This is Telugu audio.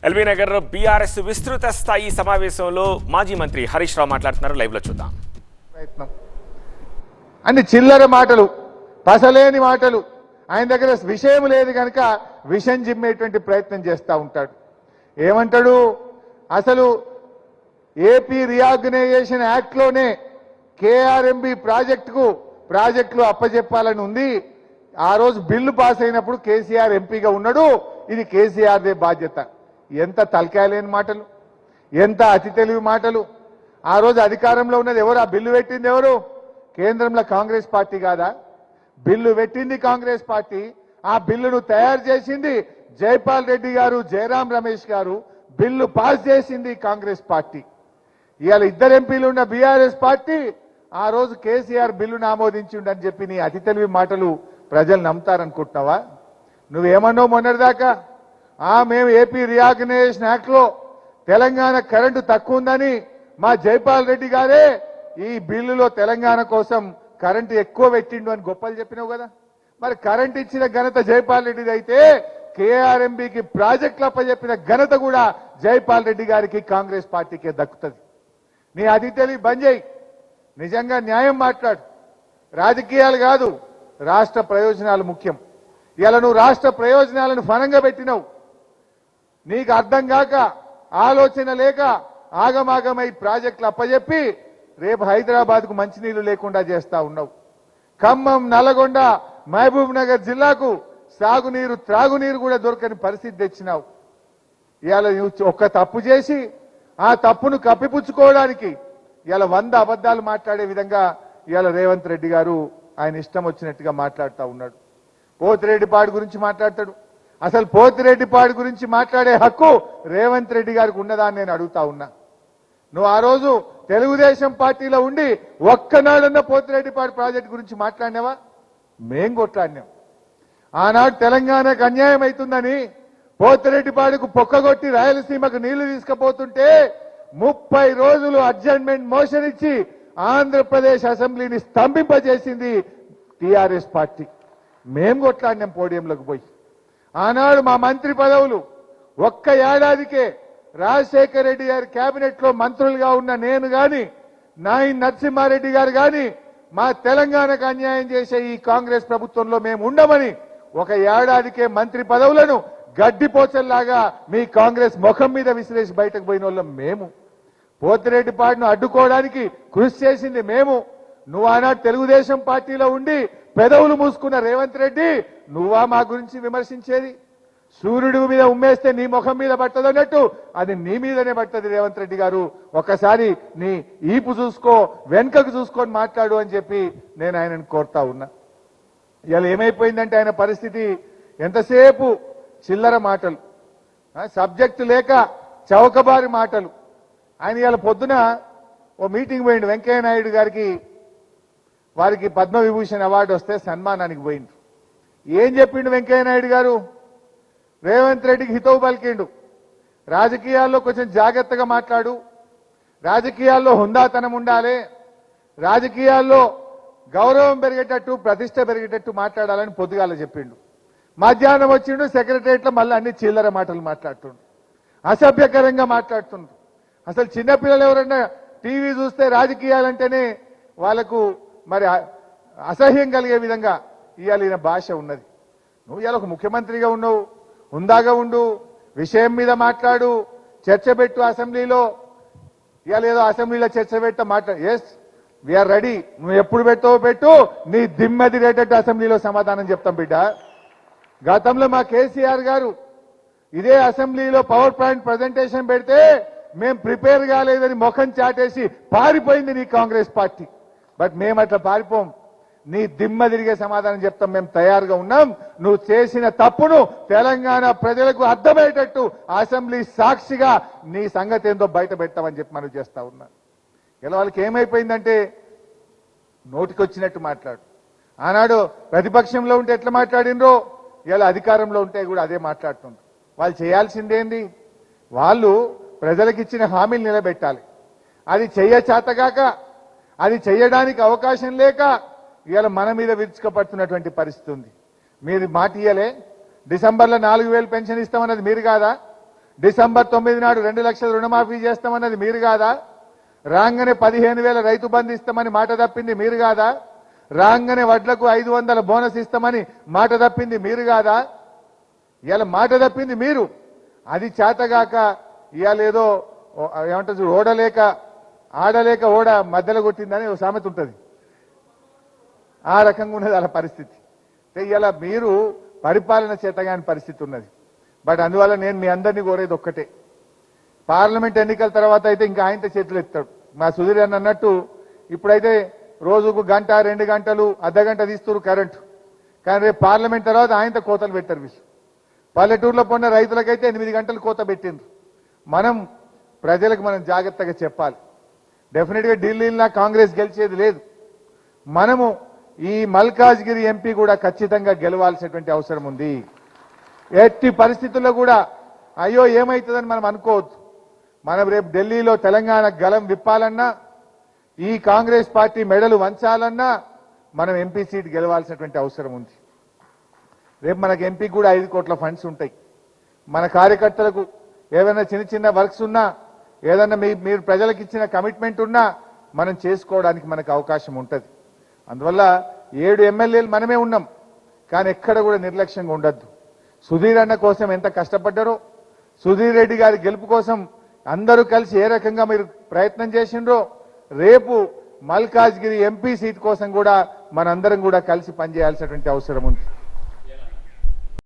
ఎల్బీ నగర్ బీఆర్ఎస్ విస్తృత స్థాయి సమావేశంలో మాజీ మంత్రి హరీష్ రావు మాట్లాడుతున్నారు. లైవ్ లో చూద్దాం. ప్రయత్నం అన్ని చిల్లర మాటలు, పసలేని మాటలు, ఆయన దగ్గర విషయం లేదు కనుక విషం జిమ్మేటువంటి ప్రయత్నం చేస్తూ ఉంటాడు. ఏమంటాడు, అసలు ఏపీ రీఆర్గనైజేషన్ యాక్ట్ లోనే కేఆర్ఎంబి ప్రాజెక్టులు అప్పచెప్పాలని ఉంది. ఆ రోజు బిల్లు పాస్ అయినప్పుడు కేసీఆర్ ఎంపీగా ఉన్నాడు, ఇది కేసీఆర్దే బాధ్యత. ఎంత తలకాయలేని మాటలు, ఎంత అతి తెలివి మాటలు. ఆ రోజు అధికారంలో ఉన్నది ఎవరు? ఆ బిల్లు పెట్టింది ఎవరు? కేంద్రంలో కాంగ్రెస్ పార్టీ కాదా? బిల్లు పెట్టింది కాంగ్రెస్ పార్టీ. ఆ బిల్లును తయారు చేసింది జైపాల్ రెడ్డి గారు, జయరాం రమేష్ గారు. బిల్లు పాస్ చేసింది కాంగ్రెస్ పార్టీ. ఇవాళ ఇద్దరు ఎంపీలు ఉన్న బీఆర్ఎస్ పార్టీ ఆ రోజు కేసీఆర్ బిల్లును ఆమోదించిండని చెప్పి నీ అతి తెలివి మాటలు ప్రజలు నమ్ముతారనుకుంటున్నావా? నువ్వేమన్నావు మొన్నటిదాకా? మేము ఏపీ రీఆర్గనైజేషన్ యాక్ట్ లో తెలంగాణ కరెంటు తక్కువ ఉందని మా జైపాల్ రెడ్డి గారే ఈ బిల్లులో తెలంగాణ కోసం కరెంటు ఎక్కువ పెట్టిండు అని గొప్పలు చెప్పినావు కదా. మరి కరెంట్ ఇచ్చిన ఘనత జైపాల్ రెడ్డిది అయితే కేఆర్ఎంబికి ప్రాజెక్టులు అప్పచెప్పిన ఘనత కూడా జైపాల్ రెడ్డి గారికి, కాంగ్రెస్ పార్టీకే దక్కుతుంది. నీ అతి తెలివి బంద్ చేయి, నిజంగా న్యాయం మాట్లాడు. రాజకీయాలు కాదు, రాష్ట్ర ప్రయోజనాలు ముఖ్యం. ఇలా నువ్వు రాష్ట్ర ప్రయోజనాలను ఫలంగా పెట్టినావు. నీకు అర్థం కాక, ఆలోచన లేక ఆగమాగమై ప్రాజెక్టులు అప్పచెప్పి రేపు హైదరాబాద్ కు మంచినీళ్లు లేకుండా చేస్తా ఉన్నావు. ఖమ్మం, నల్లగొండ, మహబూబ్ నగర్ జిల్లాకు సాగునీరు, త్రాగునీరు కూడా దొరకని పరిస్థితి తెచ్చినావు. ఇవాళ ఒక్క తప్పు చేసి ఆ తప్పును కప్పిపుచ్చుకోవడానికి ఇవాళ 100 అబద్ధాలు మాట్లాడే విధంగా ఇవాళ రేవంత్ రెడ్డి గారు ఆయన ఇష్టం వచ్చినట్టుగా మాట్లాడుతూ ఉన్నాడు. పోతిరెడ్డిపాడు గురించి మాట్లాడతాడు. అసలు పోతిరెడ్డిపాడు గురించి మాట్లాడే హక్కు రేవంత్ రెడ్డి గారికి ఉన్నదా అని నేను అడుగుతా ఉన్నా. నువ్వు ఆ రోజు తెలుగుదేశం పార్టీలో ఉండి ఒక్కనాడన్న పోతిరెడ్డిపాడు ప్రాజెక్టు గురించి మాట్లాడినావా? మేం కొట్లాడినాం. ఆనాడు తెలంగాణకు అన్యాయం అవుతుందని పోతిరెడ్డిపాడుకు పొక్కగొట్టి రాయలసీమకు నీళ్లు తీసుకుపోతుంటే 30 రోజులు అడ్జర్న్మెంట్ మోషన్ ఇచ్చి ఆంధ్రప్రదేశ్ అసెంబ్లీని స్తంభింపజేసింది టీఆర్ఎస్ పార్టీ. మేం కొట్లాడినాం పోడియంలోకి పోయి. ఆనాడు మా మంత్రి పదవులు ఒక్క ఏడాదికే రాజశేఖర రెడ్డి గారి కేబినెట్ లో మంత్రులుగా ఉన్న నేను గాని, నాయన్ నరసింహారెడ్డి గారు గాని మా తెలంగాణకు అన్యాయం చేసే ఈ కాంగ్రెస్ ప్రభుత్వంలో మేము ఉండమని ఒక ఏడాదికే మంత్రి పదవులను గడ్డిపోచల్లాగా మీ కాంగ్రెస్ ముఖం మీద విసిరేసి బయటకు పోయిన వాళ్ళం మేము. పోతిరెడ్డిపాడును అడ్డుకోవడానికి కృషి చేసింది మేము. నువ్వు ఆనాడు తెలుగుదేశం పార్టీలో ఉండి పెదవులు మూసుకున్న రేవంత్ రెడ్డి, నువ్వా మా గురించి విమర్శించేది? సూర్యుడి మీద ఉమ్మేస్తే నీ ముఖం మీద పట్టదన్నట్టు అది నీ మీదనే పట్టది. రేవంత్ రెడ్డి గారు, ఒకసారి నీ ఈపు చూసుకో, వెనుకకు చూసుకొని మాట్లాడు అని చెప్పి నేను ఆయనను కోరుతా ఉన్నా. ఇవాళ ఏమైపోయిందంటే ఆయన పరిస్థితి, ఎంతసేపు చిల్లర మాటలు, సబ్జెక్టు లేక చౌకబారి మాటలు. ఆయన ఇవాళ పొద్దున ఓ మీటింగ్ పోయిండు. వెంకయ్య నాయుడు గారికి వారికి పద్మవిభూషణ్ అవార్డు వస్తే సన్మానానికి పోయిండు. ఏం చెప్పిండు వెంకయ్య నాయుడు గారు? రేవంత్ రెడ్డికి హితవు పలికిండు. రాజకీయాల్లో కొంచెం జాగ్రత్తగా మాట్లాడు, రాజకీయాల్లో హుందాతనం ఉండాలి, రాజకీయాల్లో గౌరవం పెరిగేటట్టు, ప్రతిష్ట పెరిగేటట్టు మాట్లాడాలని పొద్దుగాల చెప్పిండు. మధ్యాహ్నం వచ్చిండు సెక్రటరియట్లో మళ్ళీ అన్ని చిల్లర మాటలు మాట్లాడుతుండు, అసభ్యకరంగా మాట్లాడుతుండ్రు. అసలు చిన్నపిల్లలు ఎవరన్నా టీవీ చూస్తే రాజకీయాలంటేనే వాళ్లకు మరి అసహ్యం కలిగే విధంగా ఇవాళ ఈయన భాష ఉన్నది. నువ్వు ఇవాళ ఒక ముఖ్యమంత్రిగా ఉన్నావు, హుందాగా ఉండు, విషయం మీద మాట్లాడు, చర్చ పెట్టు అసెంబ్లీలో. ఇవాళ ఏదో అసెంబ్లీలో చర్చ పెట్ట మాట్లాడు. Yes, we're ready. నువ్వు ఎప్పుడు పెట్టావో పెట్టు, నీ దిమ్మదిరేటట్టు అసెంబ్లీలో సమాధానం చెప్తాం బిడ్డ. గతంలో మా కేసీఆర్ గారు ఇదే అసెంబ్లీలో పవర్ పాయింట్ ప్రజెంటేషన్ పెడితే మేం ప్రిపేర్ కాలేదని ముఖం చాటేసి పారిపోయింది నీ కాంగ్రెస్ పార్టీ. బట్ మేము అట్లా పారిపోం, నీ దిమ్మ తిరిగే సమాధానం చెప్తాం. మేము తయారుగా ఉన్నాం. నువ్వు చేసిన తప్పును తెలంగాణ ప్రజలకు అర్థమయ్యేటట్టు అసెంబ్లీ సాక్షిగా నీ సంగతి ఏందో బయట పెట్టామని చెప్పి మనం చేస్తా ఉన్నాం. ఇలా వాళ్ళకి ఏమైపోయిందంటే నోటికొచ్చినట్టు మాట్లాడు. ఆనాడు ప్రతిపక్షంలో ఉంటే ఎట్లా మాట్లాడినరో ఇలా అధికారంలో ఉంటే కూడా అదే మాట్లాడుతుండ్రు. వాళ్ళు చేయాల్సిందేంది? వాళ్ళు ప్రజలకు ఇచ్చిన హామీలు నిలబెట్టాలి. అది చేతగాక, అది చేయడానికి అవకాశం లేక ఇవాళ మన మీద విరుచుకపడుతున్నటువంటి పరిస్థితి ఉంది. మీరు మాట ఇయ్యలే, డిసెంబర్లో 4000 పెన్షన్ ఇస్తామన్నది మీరు కాదా? డిసెంబర్ 9 నాడు 2 లక్షల రుణమాఫీ చేస్తామన్నది మీరు కాదా? రాగానే 15,000 రైతు బంధు ఇస్తామని మాట తప్పింది మీరు కాదా? రాగానే వడ్లకు 500 బోనస్ ఇస్తామని మాట తప్పింది మీరు కాదా? ఇవాళ మాట తప్పింది మీరు. అది చేతగాక ఇవాళ ఏదో ఏమంటారు చూడు, ఆడలేక ఓడ మధ్యలో కొట్టిందని ఒక సామెత ఉంటుంది. ఆ రకంగా ఉన్నది అలా పరిస్థితి. ఇవాళ మీరు పరిపాలన చేతగాని పరిస్థితి ఉన్నది. బట్ అందువల్ల నేను మీ అందరినీ కోరేది ఒక్కటే, పార్లమెంట్ ఎన్నికల తర్వాత అయితే ఇంకా ఆయనతో చేతులు ఎత్తాడు. మా సుధీర్ అన్న అన్నట్టు ఇప్పుడైతే రోజుకు గంట 2 గంటలు అర్ధగంట తీస్తున్నారు కరెంటు, కానీ రేపు పార్లమెంట్ తర్వాత ఆయనతో కోతలు పెట్టారు వీళ్ళు. పల్లెటూరులో పొన్న రైతులకైతే 8 గంటలు కోత పెట్టిండ్రు. ప్రజలకు మనం జాగ్రత్తగా చెప్పాలి. డెఫినెట్గా ఢిల్లీలో కాంగ్రెస్ గెలిచేది లేదు. మనము ఈ మల్కాజ్గిరి ఎంపీ కూడా ఖచ్చితంగా గెలవాల్సినటువంటి అవసరం ఉంది. ఎట్టి పరిస్థితుల్లో కూడా అయ్యో ఏమవుతుందని మనం అనుకోవద్దు. మనం రేపు ఢిల్లీలో తెలంగాణ గలం విప్పాలన్నా, ఈ కాంగ్రెస్ పార్టీ మెడలు వంచాలన్నా మనం ఎంపీ సీట్ గెలవాల్సినటువంటి అవసరం ఉంది. రేపు మనకు ఎంపీ కూడా 5 కోట్ల ఫండ్స్ ఉంటాయి. మన కార్యకర్తలకు ఏదైనా చిన్న చిన్న వర్క్స్ ఉన్నా, ఏదన్నా మీరు ప్రజలకు ఇచ్చిన కమిట్మెంట్ ఉన్నా మనం చేసుకోవడానికి మనకు అవకాశం ఉంటుంది. అందువల్ల 7 ఎమ్మెల్యేలు మనమే ఉన్నాం, కానీ ఎక్కడ కూడా నిర్లక్ష్యంగా ఉండద్దు. సుధీర్ అన్న కోసం ఎంత కష్టపడ్డారో, సుధీర్ రెడ్డి గారి గెలుపు కోసం అందరూ కలిసి ఏ రకంగా మీరు ప్రయత్నం చేసిండ్రో, రేపు మల్కాజ్గిరి ఎంపీ సీట్ కోసం కూడా మనందరం కూడా కలిసి పనిచేయాల్సినటువంటి అవసరం ఉంది.